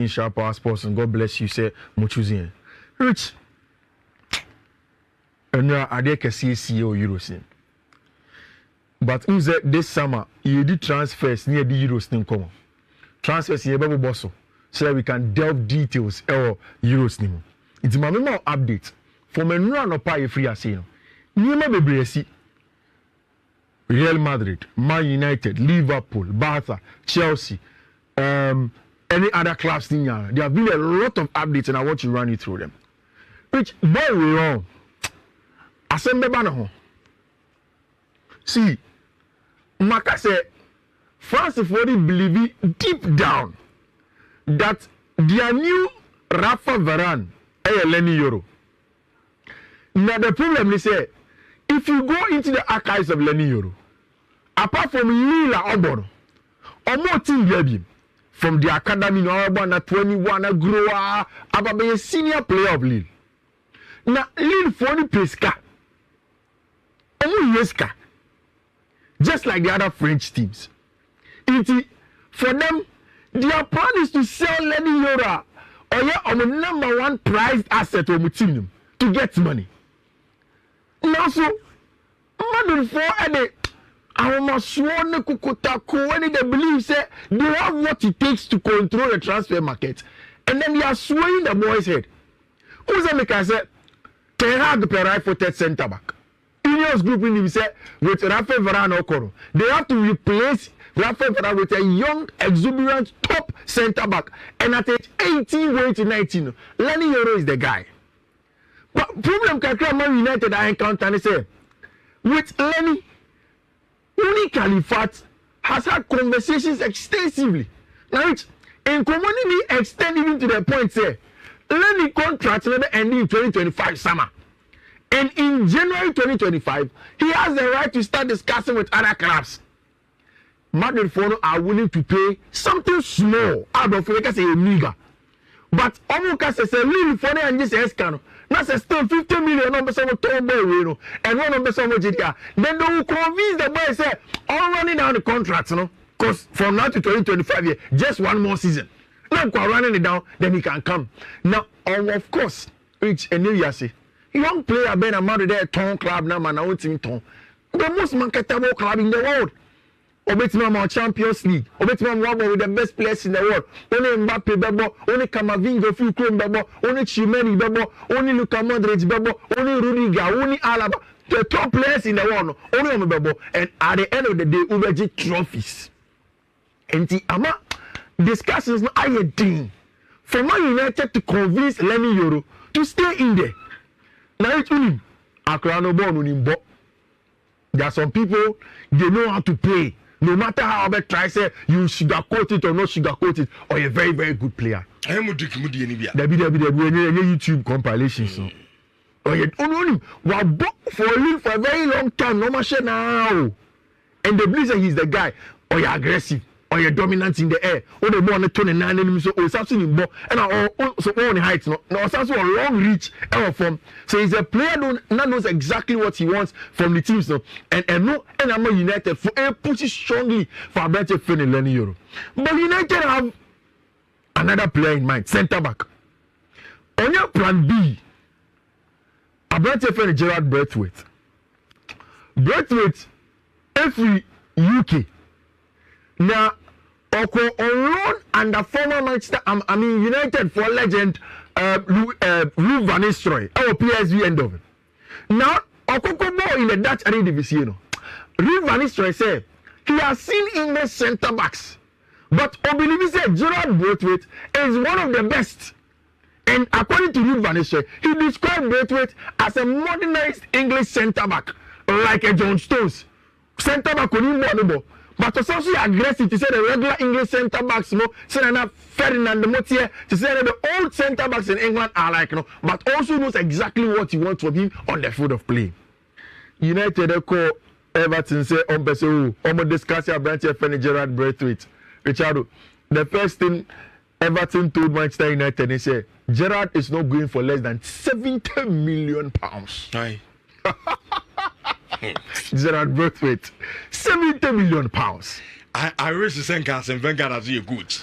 in Sharp Power Sports, and God bless you, say, Muchuzin. Rich. And now I dare see CEO Euros. But who's this summer? You did transfers near the Euros name come. Transfers in Babu Bosso, so that we can delve details or Euros name. It's my memo update from a run of pie free as you know. Near my Real Madrid, Man United, Liverpool, Barca, Chelsea, any other clubs in here. There have been a lot of updates, and I want to run you through them. Which boy we wrong. Assemble banner. See, Maka said, France fully believe deep down that their new Rafa Varane is Leny Euro. Now the problem is, if you go into the archives of Leny Euro, apart from Lille Oboro, or more team baby from the academy, no one 21, a grower, about a senior player of Lille. Now Lille for the Pesca, only Yeska, just like the other French teams. For them, their plan is to sell Leny Euro or on the number one prized asset of the team to get money. Now, so, Madrid for any, I must sworn to Kukutako when they believe say they have what it takes to control the transfer market, and then they are swaying the boy's head. Who's the maker said? Ten Hag the right footed centre back. Ineos group in said with Rafa Varane Okoro, they have to replace Rafa Varane with a young, exuberant top centre back, and at age 18 going to 19, Leny Euro is the guy. But problem can Man United I encounter and say with Leny, Uni Califat has had conversations extensively. Now it's in community extending even to the point say Leny contract will end in 2025 summer. And in January 2025, he has the right to start discussing with other clubs. Madrid are willing to pay something small out of like I say a meager. But Omuka says a little funny and just escano. Now say still 50 million number some boy and one number some GDR. Then they will convince the boy say all running down the contracts, because from now to 2025 year, just one more season. Now running it down, then he can come. Now, of course, which a new year say young player Ben Amado there ton club now man I want him ton. The most marketable club in the world. Obetimam Champions League. Obetimam with the best players in the world. Only Mbappe bebo, only Camavinga, Fulcrum bebo, only Chimeni bebo, only Luka Modric bebo, only Rudiger, only Alaba. The top players in the world, only bebo. And at the end of the day, Ubeji trophies. And the Ama discussions no aye thing. For Man United to convince Leny Euro to stay in there. Now it's unim. Akrano born unimbo. There are some people they know how to play. No matter how they try say you sugarcoat it or not sugarcoat it, or you're a very, very good player. I am YouTube compilations. Or you only for a very long time, no matter now. And the blizzard he's the guy, or you're aggressive. Or you're dominant in the air, or the ball on the 29 enemies, or something in ball, and so on the heights, no, something a long reach, form. So he's a player who knows exactly what he wants from the teams, no, and no, and I'm United for a pushes strongly for a better fan in Leny Euro. But United have another player in mind, centre back. On your plan B, a better fan Gerard Braithwaite. Braithwaite, every UK. Now, Oko on loan under former Manchester, United for legend, Ruud van Nistelrooy, our PSV end of it. Now, Oko Kobo in the Dutch Eredivisie, Ruud van Nistelrooy said he has seen English centre backs, but Obilivi said Gerard Braithwaite is one of the best. And according to Ruud van Nistelrooy, he described Braithwaite as a modernized English centre back, like a John Stones centre back on him. But to also aggressive to say the regular English centre backs, say that Ferdinand Motier, to say that the old centre backs in England are like, but also knows exactly what you want from him on the field of play. United call Everton say discuss your branch of Gerard Braithwaite. Richard, the first thing Everton told Manchester United, they say Gerard is not going for less than £70 million. Aye. Gerard Braithwaite, £70 million. I wish to send Carson Wenger as you good.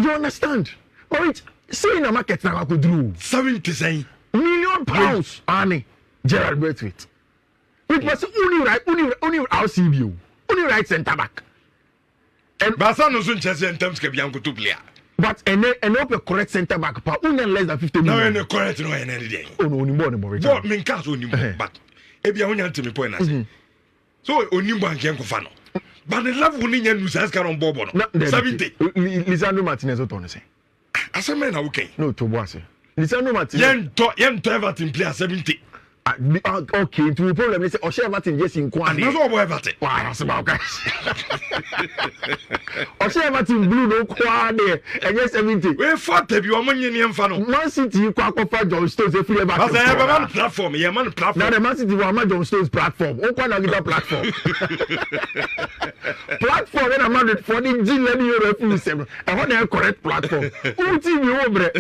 You understand? Alright, say na market na ko drew 70 million pounds ani Gerald Braithwaite. Which was only our CBO, only right centre back. And Basa no sun chese in terms ke bianco to player. But an open correct centre back pa only less than 50 million. No, correct no any day. Oh no, only more. What mean can't only but ebia wonya timi point na. So onimbo anke nkofa no. But the love winning and Nusas can on Bobo. 70. Lisandro Martinez on say. As a man, okay. No, to was Lisandro Martinez. Yen to Everton player 70. Okay, to the problem is Osha Everton just in Kwani. That's all Everton. Why, that's about guys. Osha Everton blue no Kwani and just 70. We fought if you are money in Fano. Man City, Quacofa John Stones, if you ever. But I have a man platform. Yeah, man platform. Now the Man City were John Stones platform. Okwana get a platform. Platform when I'm at for the G refuse. I want a correct platform. Who team you over?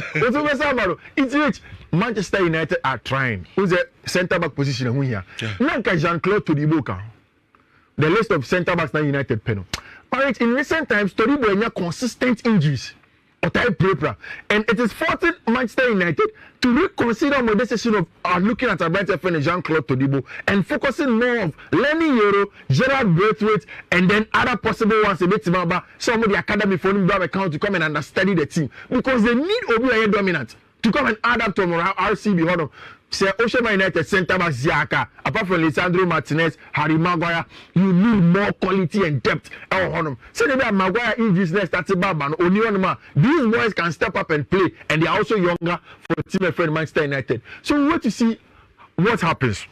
It's rich. Manchester United are trying. Who's the centre back position here? Nanka Jean-Claude Todibo. The list of centre backs now United panel. Alright, in recent times, Todibo had consistent injuries. And it is forcing Manchester United to reconsider my decision of looking at a brighter friend Jean-Claude Todibo and focusing more of Leny, Gerald Braithwaite, and then other possible ones a bit about some of the academy for him to account to come and understudy the team because they need Obi dominant to come and add up to RCB. Hold on. Say Oshima United centre back Ziaka, apart from Lisandro Martinez, Harry Maguire, you need more quality and depth. Say that Maguire injuries next that's about man. These boys can step up and play, and they are also younger for team friend Manchester United. So we want to see what happens.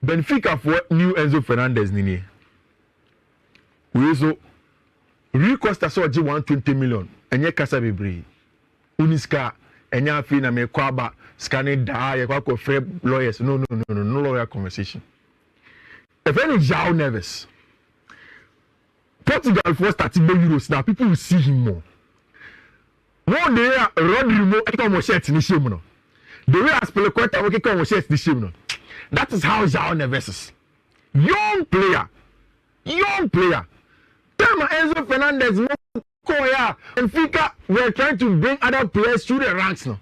Benfica for new Enzo Fernandez Nini. We also Costa saw 120 million and yet Casa Bebre. Uniska and ya fee na me kwaba scanning da ya kwa free lawyers. No lawyer conversation. If any João Neves, Portugal first starting the Euros now, people will see him more. One day, Rodrigo come on shirt in the shame no. The way Aspilicueta will come on shirt in the shame no. That is how João Neves is. Young player. Tell Enzo Fernandez and Fika were trying to bring other players through the ranks now.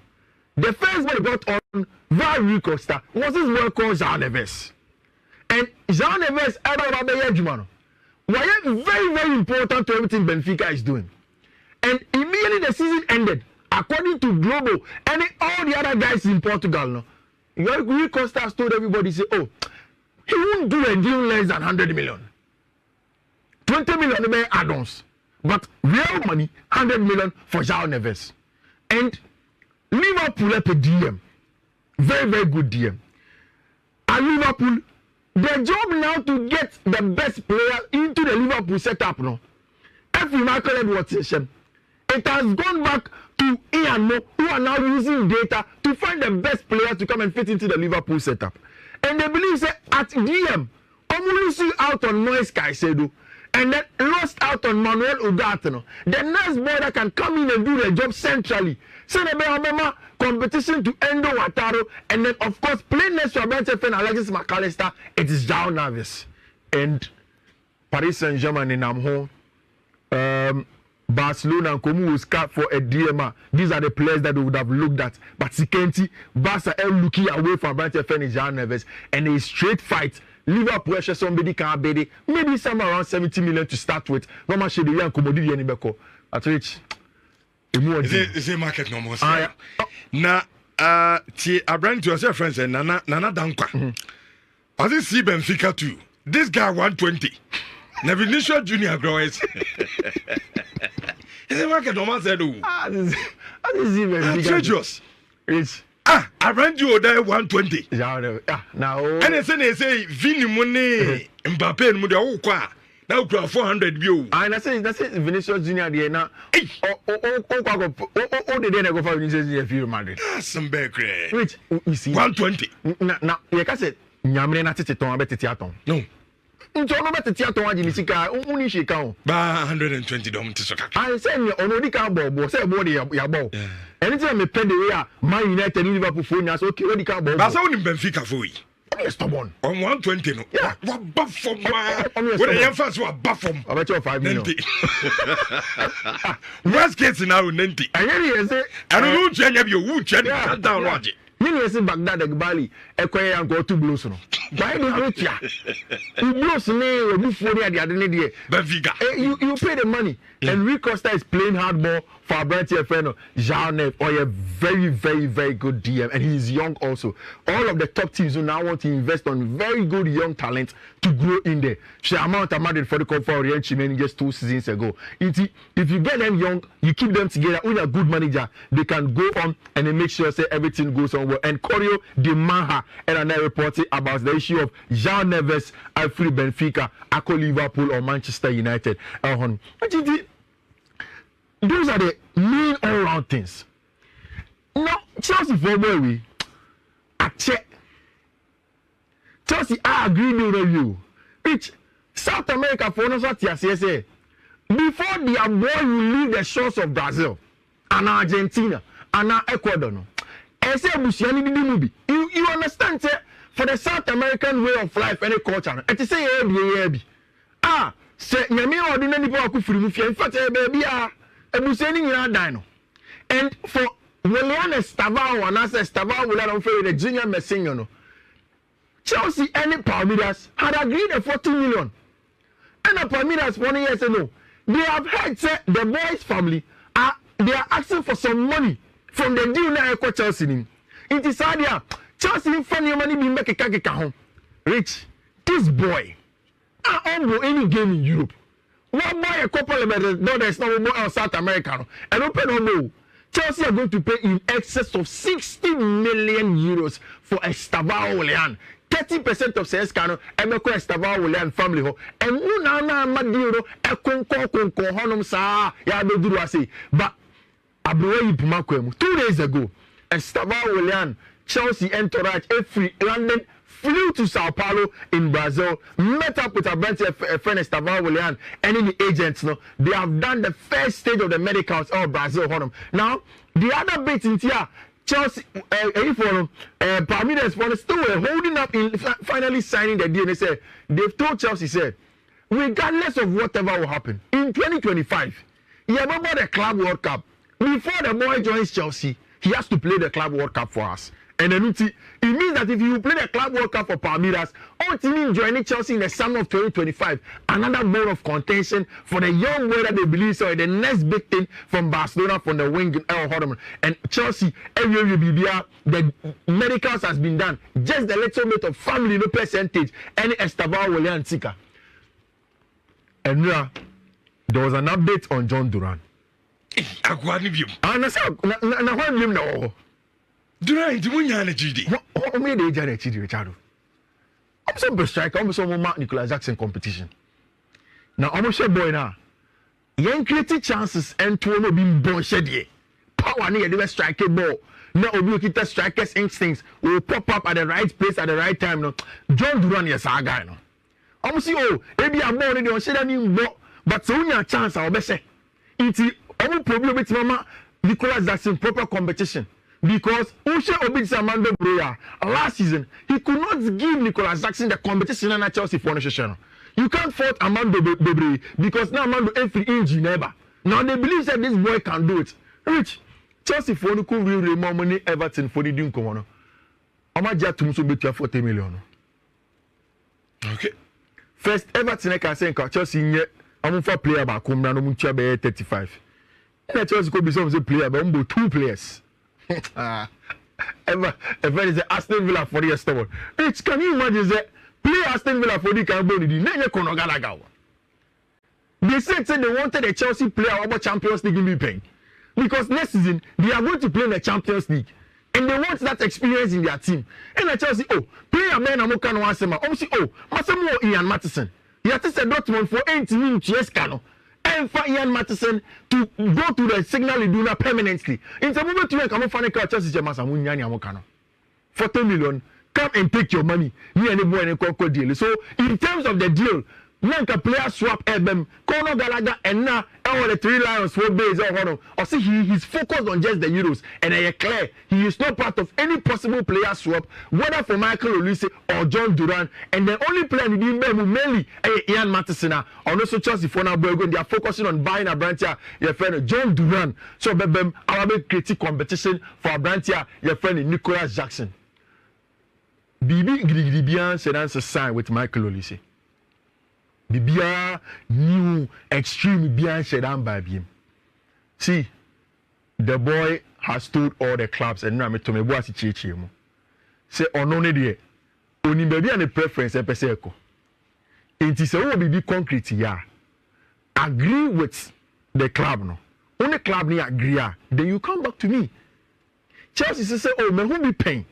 The first one got on Rui Costa was this one called João Neves. And João Neves were very, very important to everything Benfica is doing. And immediately the season ended, according to Global and all the other guys in Portugal now, Rui Costa told everybody, say, oh, he won't do a deal less than 100 million. 20 million add-ons. But real money, 100 million for João Neves. And Liverpool up a DM. Very, very good DM. And Liverpool, their job now to get the best player into the Liverpool setup now. Every Michael Edwards session, it has gone back to Ian Mo, who are now using data to find the best players to come and fit into the Liverpool setup. And they believe that at DM, Omulusi out on Moise Caicedo, and then lost out on Manuel Ugarte. The next boy that can come in and do the job centrally. So the competition to Endo Wataru, and then of course play next to Alberto and Alexis McAllister, it is João Neves. And Paris Saint-Germain in Amho, Barcelona and Komu will scout for a DMR. These are the players that they would have looked at. But Sikenti, Barca are looking away from Alberto and João Neves, and a straight fight. Liverpool somebody can be maybe somewhere around 70 million to start with. No man should be young commodity anybeko. At which is it market no more. Na ti Abraham to yourself friends and Nana Dankwa. As you see Benfica too. This guy 120. Na Vinicius Junior growers. Is it market no more said do. This is even treacherous. It's I ran you there 120. Now, and they say Vini Money, Mbappe, and Muda, now 400 view. And I say that's it, Vinicius Junior. The day I go for Vinicius Junior, Fiifi Madrid. Some bakery. Which you see 120. Now, like I said, Nyamre na tete ton abete tiaton. No. Ntono bete tiaton aji nisika uni shika on. Ba 120 dom tisoka. I say me onodi ka bo say bo ya bo. Anytime me pay the way Man United Liverpool phone, I say okay, what the car ball. That's how in Benfica for you. stubborn. On 120, no. Yeah. What buff from what I first was buff from. I bet you 5 million. Worst case scenario, 90. I really say, I don't know, Jenny, you would check down, Roger. You say Baghdad, the Bali, a quay and go to Blues. Why do you have it? Blues name before the other day. You pay the money, and Rick Costa is playing hardball for a brand friend, Jean or a very, very, very good DM, and he's young also. All of the top teams who now want to invest on very good young talent to grow in there. She amount of money for the call for Oriental just 2 seasons ago. If you get them young, you keep them together with a good manager, they can go on and then make sure say everything goes on well. And Corio demand her and I reported about the issue of Jean Neves, Alfred Benfica, Ako Liverpool or Manchester United. Those are the main all-round things. Now, Chelsea for boy, I check. Chelsea, I agree with you. Which South America for us what you say. Before their boy will leave the shores of Brazil and Argentina and Ecuador, no. I say you understand, say, for the South American way of life and culture. I say say nyame ordinary people aku free mufia. In fact, baby ebuseni nyina dan no. And for Willian Estavao and Estavao will not for the junior messenger no. Chelsea and Palmeiras had agreed a 40 million. And the Palmeiras 1 year say no. They have heard say the boys family they are asking for some money from the deal na ekwa Chelsea ni. It is idea Chelsea funny money be make a kaka home. Rich, this boy any game in Europe. One boy a couple of no, there's no more in South America. And open no more. Chelsea are going to pay in excess of 60 million euros for Estavao Leon. 30% of sales cano Emeko Estavao Leon family ho. And no na madiro e konko honum sa ya be duru ase. But abroyi pumakwemu 2 days ago Estavao Leon Chelsea entourage every London flew to Sao Paulo in Brazil, met up with a branch friend Estavao Willian and in the agents. No, they have done the first stage of the medicals of Brazil. Now, the other bit in here, Chelsea, Palmeiras for still holding up in finally signing the deal. They said they've told Chelsea said, regardless of whatever will happen in 2025, you remember the Club World Cup. Before the boy joins Chelsea, he has to play the Club World Cup for us. And then it means that if you play the Club World Cup for Palmeiras, ultimately joining Chelsea in the summer of 2025, another mode of contention for the young boy that they believe so the next big thing from Barcelona from the wing and Chelsea the medicals has been done. Just the little bit of family no percentage any Estavao Willian Tika. And now there was an update on John Duran. Duran, do you know GD? What made the Janet GD, Richard? I'm so striker, I'm so Mark Nicolas Jackson competition. Now, I'm a boy now. Young creative chances and to no being born shed ye. Power near the striker ball. Now, we get the strikers' instincts will pop up at the right place at the right time. No, John Duran, yes, our guy. No, I'm see, maybe I'm born in the ocean, but so your chance, I'll be say. It's a problem with Mama Nicolas Jackson proper competition. Because Ushe Obid Samando Breya last season, he could not give Nicolas Jackson the competition and Chelsea for Nation. You can't fault Amando Bebre because now Amando every inch never. Now they believe that this boy can do it. Rich, Chelsea for the cool real more money Everton for the Dunkono. Amaja Tumso bet 40 million. Okay. First, Everton I can say Chelsea I'm for player back home now 35. And Chelsea could be some player but 2 players. Ever is the Aston Villa for the Estavao. Rich, can you imagine that play Aston Villa for the Carboni? They said they wanted a Chelsea player about Champions League in paying because next season they are going to play in the Champions League and they want that experience in their team. And the Chelsea, play a man Amokano Asema. Masamo Ian Matheson. You have to say Dortmund for 80 minutes, yes, Cano. And for Ian Matheson to go to the signal Iduna permanently. In the moment you come find a Chelsea Jamasamunyani Amokano. 40 million, come and take your money. Me and the boy and a deal. So in terms of the deal, nanka player swap ebem Conor Gallagher and now all the 3 Lions for base or see he's focused on just the Euros and I clear he is not part of any possible player swap whether for Michael Olise or John Duran and the only player he didn't mainly Ian Matheson or also Chelsea for now they are focusing on buying a branch your friend John Duran so bebem our big critic competition for a branch your friend Nicholas Jackson Bibi Gribian said that's a sign with Michael Olise Bibia new extreme beyond Shedan by him. See, the boy has told all the clubs and now to me was him. Say on only there, only baby and a preference and peseko. It is a be concrete ya. Agree with the club no. Only club ni agree then you come back to me. Chelsea say oh me who be paying.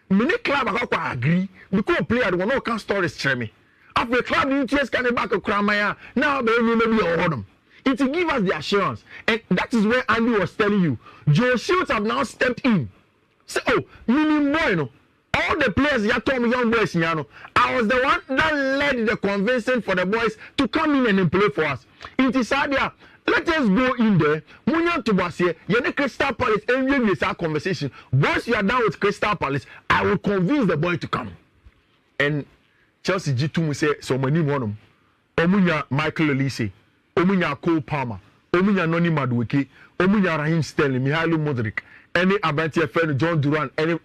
Many club I agree because player the one no can stories share me. After the club interest can back a Kramaya, now maybe all them. It will give us the assurance. And that is where Andy was telling you. Joe Shields have now stepped in. So, meaning boy, no. All the players you told me young boys, I was the one that led the convincing for the boys to come in and play for us. It is Sadia. Let us go in there. Munya to Basie, Yene Crystal Palace, and we have conversation. Once you are done with Crystal Palace, I will convince the boy to come. And Chelsea G2 say so many one omunya Michael Olise omunya Cole Palmer omunya Noni Madueke omunya Raheem Sterling Mihailo Modric any Abante friend John Duran any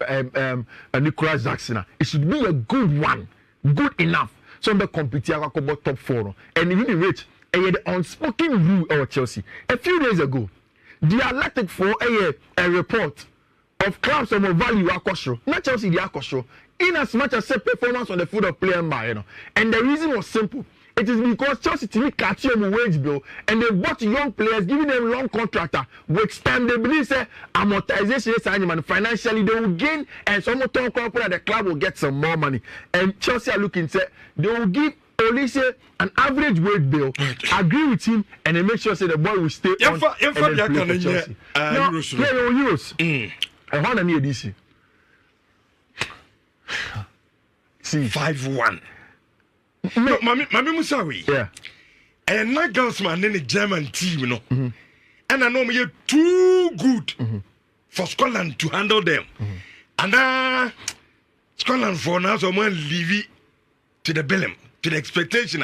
Nicholas Jackson it should be a good one good enough so the compete about top 4 and even rich the unspoken rule of Chelsea a few days ago the Athletic for a report of clubs of value akosho not Chelsea the akosho in as much as say performance on the foot of player and the reason was simple it is because Chelsea to me catch them wage bill and they bought young players giving them long contract which time they believe say amortization is and financially they will gain and some more talk that the club will get some more money and Chelsea are looking say they will give Olise an average wage bill agree with him and they make sure say the boy will stay on and then play for Chelsea now Euros and how many this see 5-1. No, Mami Musawi. Yeah. And not Gansman in the German team, you know. And I know you're too good for Scotland to handle them. And Scotland for now someone leave it to the billion, to the expectation.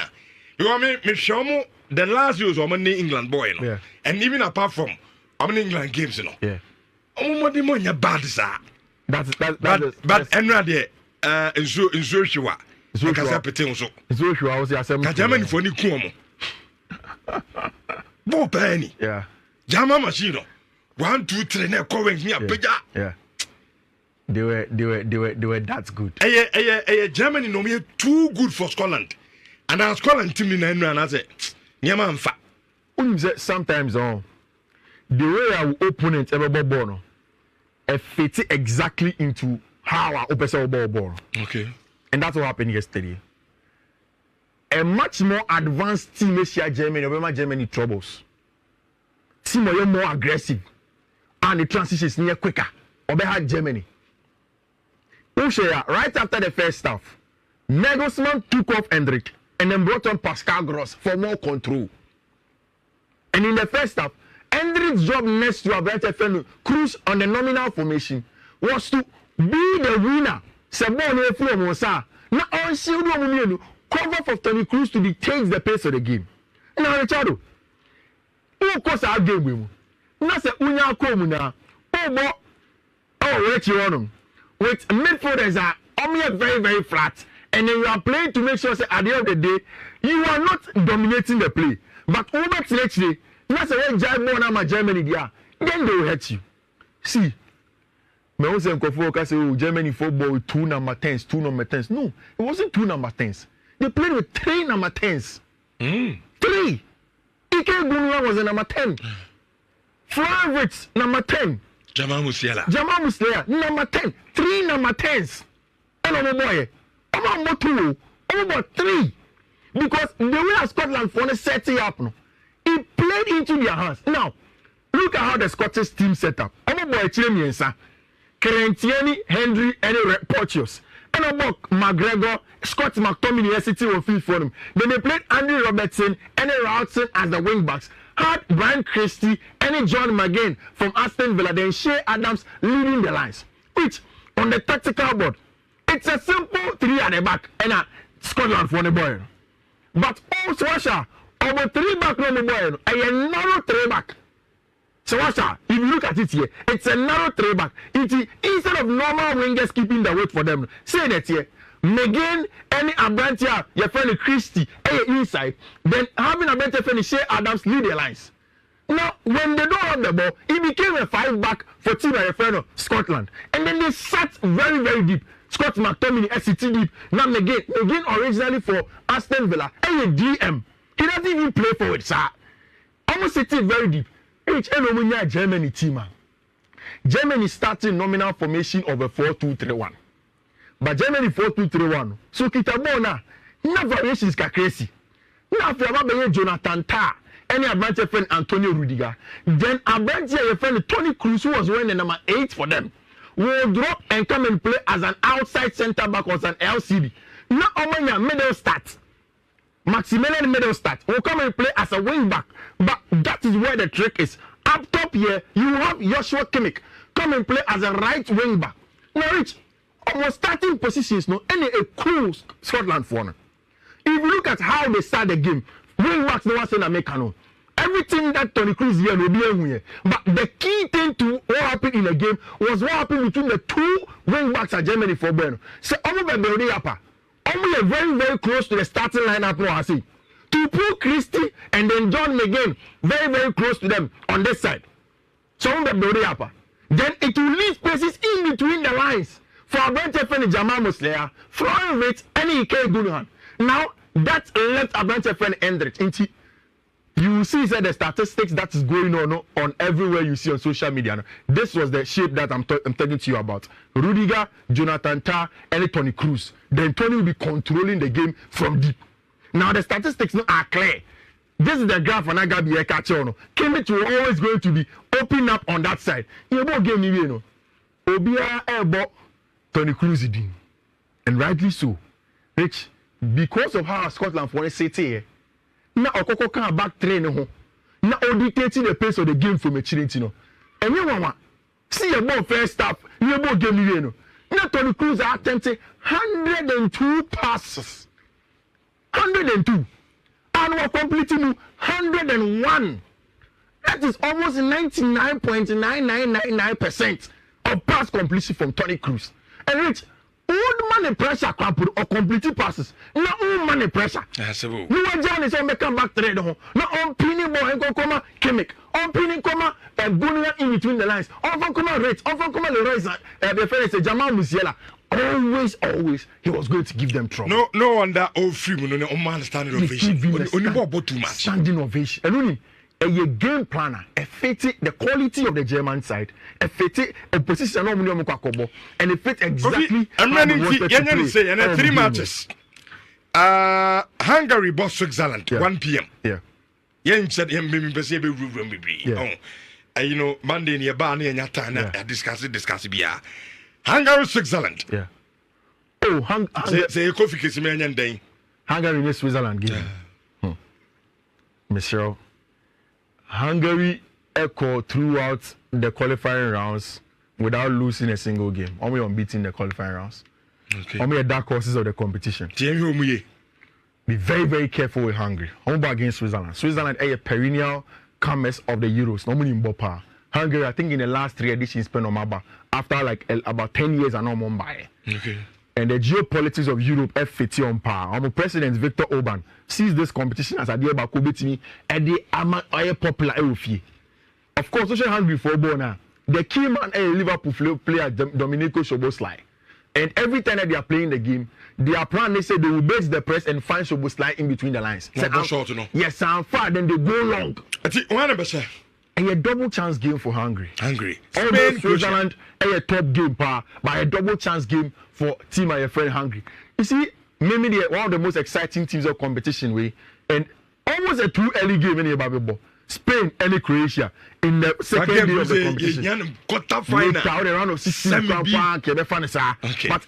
You know what I mean? Me the last years I'm an England boy, you know. Yeah. And even apart from I'm an England games, you know. Yeah. Oh, the money bad, sir. But anyway, in Joshua, Kasa Petin so. Joshua was the assembly. Kajamani for ni kuomo. Bo penny. Yeah. Jama machine. 1, 2, 3 na going me a peja. Yeah. They were that good. Germany no me too good for Scotland. And our Scotland team in and I say, Nyama mfa. Sometimes the way our opponent ever ball fit exactly into how our opponent ball. Okay. And that's what happened yesterday. A much more advanced team Asia Germany troubles. Team more aggressive. And the transition is near quicker. Obeha Germany. Right after the first half, Nagelsmann took off Hendrik and then brought on Pascal Gross for more control. And in the first half, Hendrik's job next to Abrante Fenu Cruz on the nominal formation was to be the winner. Now on Sildo cover for Tony Cruz to dictate the pace of the game. Now Richardo, who course our game with you? Not say Unya Komuna. Wait you on with midfielders are only very, very flat. And then you are playing to make sure that at the end of the day, you are not dominating the play. But over actually, that's a way Germany there. Then they will hurt you. See, me also say Germany football 2 number 10s, 2 number 10s. No, it wasn't 2 number 10s. They played with 3 number 10s. 3. Ike Gunwa was a number 10. Florence number 10. Jamal Musiala number 10. 3 number 10s. And I'm a boy. I'm about 2. I'm about 3. Because the way Scotland for set it up, no, it played into their hands. Now, look at how the Scottish team set up. I'm a boy, Chilemiensa, Kerentiani, Henry, and Porteous. and about McGregor, Scott McTominay, City of Field for them. Then they played Andy Robertson and Roughton as the wing backs. Had Brian Christie and John McGinn from Aston Villa, then Shea Adams leading the lines. Which, on the tactical board, it's a simple 3 at the back and a Scotland for the boy. But also, Russia, over 3 back on the boy, a narrow 3 back. So, Russia, if you look at it here, it's a narrow 3 back. Instead of normal wingers keeping the weight for them, say that here. McGinn, any Abrantia, your friend Christie, inside, then having a better friend Shea Adams lead the lines. Now, when they don't have the ball, it became a 5 back for team and a friend of Scotland. And then they sat very, very deep. Scott McTominay, SCT deep. Now, McGinn originally for Aston Villa, DM. He doesn't even play forward, sir. Almost sitting very deep. Germany team. Germany starting nominal formation of a 4-2-3-1. But Germany 4-2-3-1. So Kitabona, na variations ka crazy. Na after Jonathan Tah, any Abrantia friend Antonio Rudiger. Then Abrantia friend Tony Cruz, who was wearing the number 8 for them, will drop and come and play as an outside centre back or as an LCB. Now Omanya middle start. Maximilian middle start will come and play as a wing back. But that is where the trick is. Up top here, you have Joshua Kimmich come and play as a right wing back. Now Rich, our starting positions no any a cool Scotland for them. If you look at how they start the game, wing backs no one say na make no. Everything that Tony Cruz here will be here. But the key thing to what happened in the game was what happened between the 2 wing backs at Germany for Bueno. So almost very upper. Almost very, very close to the starting lineup now I see. To pull Christie and then John McGinn very, very close to them on this side. So almost very upper. Then it will leave spaces in between the lines. For Abrantia friend Jamal Muslera, Florian Wirtz, and Ike Gundogan. Now, that left Abrantia friend Hendricks. You see the statistics that is going on everywhere you see on social media. This was the shape that I'm talking to you about. Rudiger, Jonathan Tah, and Tony Cruz. Then Tony will be controlling the game from deep. Now, the statistics are clear. This is the graph on Agabi Ekachono. Kimmich will always going to be open up on that side. You know, game you Obia Ebo Tony Cruz did. And rightly so. Rich, because of how Scotland for city now Okoko can back train now dictating the pace of the game from a Chirintino. And you want see a ball first half, you about game you now Tony Cruz attempted 102 passes. 102. And we're completing 101. That is almost 99.9999% of pass completion from Tony Cruz. And Rich, old money pressure or complete passes. No old money pressure. You are Johnny so make come back trade no on pinning ball and go come Kimmich. On pinning come Gundogan in between the lines. Often come Rich. Often come Leroy the friend say Jamal Musiala. Always he was going to give them trouble. No wonder all free no man standing ovation. Only about too much. Standing ovation. And a game planner, a fit the quality of the German side, a fit a position and a fit exactly. I'm running say and 3 matches. Hungary boss Switzerland 1 p.m. Yeah. Yen said him maybe you know Monday near Barney and Yatana discuss bia. Hungary Switzerland. Yeah. Oh, say coffee kiss me and day. Hungary in Switzerland game. Monsieur. Hungary echo throughout the qualifying rounds without losing a single game. Only unbeaten the qualifying rounds. Okay. Only a dark horses of the competition. Be very, very careful with Hungary. Home against Switzerland. Switzerland are a perennial comers of the Euros. Normally in Bopa. Hungary, I think in the last 3 editions, spent on Maba after like about 10 years and no more by. Okay. And the geopolitics of Europe FT on par. Our President Viktor Orban sees this competition as a deal about Kubitini and the popular Eufy. Of course, social hand before Bona. The key man a Liverpool player Domenico Szoboszlai. And every time that they are playing the game, their plan they say they will base the press and find Szoboszlai in between the lines. Yes, I'm far, then they go long. And a double chance game for Hungary. Spain, Switzerland, a top game, but a double chance game for team and your friend Hungary. You see, maybe they are one of the most exciting teams of competition way, and almost a 2 early game in the Bible. Spain and Croatia in the second day of the competition. Quarter final. Round of 16. But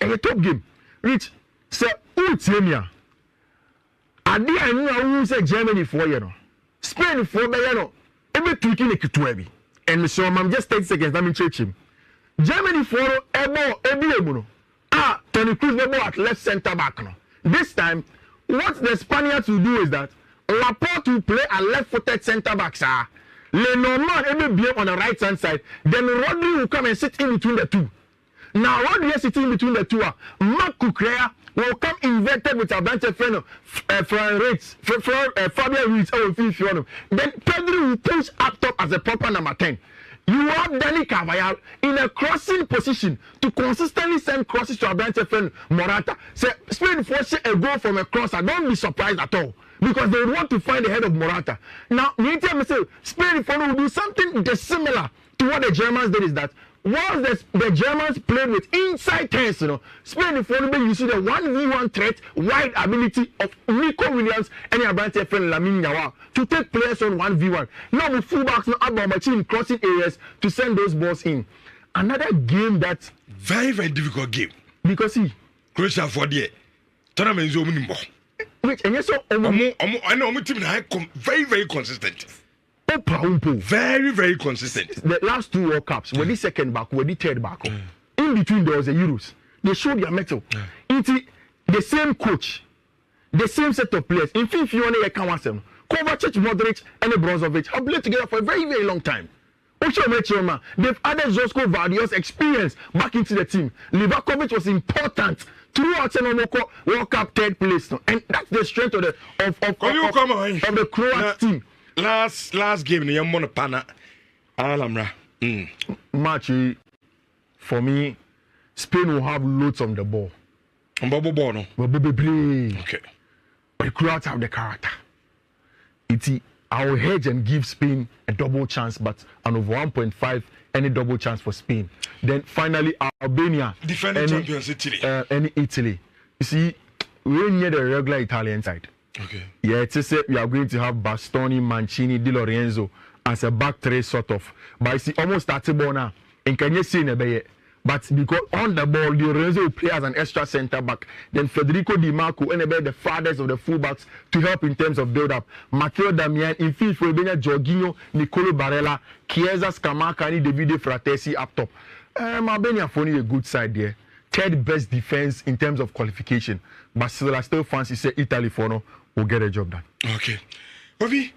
a top game. Rich, so Utemia. Adi I know who say Germany for you know. Spain for you know. Every tweaking a kitwebi. And so I'm just 30 seconds, let me check him. Germany for Ebo. Tony Cruz at left center back now. This time, what the Spaniards will do is that Laporte will play a left-footed center back, sir. Lenormand will be on the right-hand side. Then Rodri will come and sit in between the two. Now, Rodri is sitting between the two. Marc Cucurella will come inverted with a bunch of Fabian Ruiz or Fiifi-Manfred. Then Pedro will push up top as a proper number 10. You have Dani Carvajal in a crossing position to consistently send crosses to a bunch of Morata. Say, Spain force a goal from a crosser. Don't be surprised at all. Because they want to find the head of Morata. Now, Spain will do something dissimilar to what the Germans did is that once the Germans played with inside 10s, you know, Spain you see the 1v1 threat, wide ability of Nico Williams and your branch friend Lamine Yamal to take players on 1v1. Now the fullbacks no about machine crossing areas to send those balls in. Another game that's very, very difficult game. Because Croatia for the tournament is only more. Which and yes, so I know my team very, very consistent. Very, very consistent. The last 2 World Cups, were the second back, were the third back. In between there was a Euros. They showed their mettle. It's the same coach, the same set of players. In Fiifi-Manfred, Kovacic, Modric, and Brozovic have played together for a very, very long time. They've added Josko Vardio's experience back into the team. Livakovic was important throughout the World Cup 3rd place. And that's the strength of the Croat team. Last game, the young Monopana, Alamra. Match for me, Spain will have loads on the ball. Bobo Bono. Okay. But the Croats have the character. I'll hedge and give Spain a double chance, but an over 1.5, any double chance for Spain. Then finally, Albania. Defending champions, Italy. Any Italy. You see, we're near the regular Italian side. Okay. Yeah, it's we are going to have Bastoni, Mancini, Di Lorenzo as a back 3 sort of. But you see, almost started now. And can you see in but because on the ball, Di Lorenzo will play as an extra center back. Then Federico Di Marco and the fathers of the fullbacks to help in terms of build up. Matteo Damian, in field for Jorginho, Nicolo Barella, Chiesa, Scamacca, and Davide Fratesi up top. Albania for a good side there. 3rd best defense in terms of qualification. But still fancy say Italy for no will get a job done. Okay. Ovi,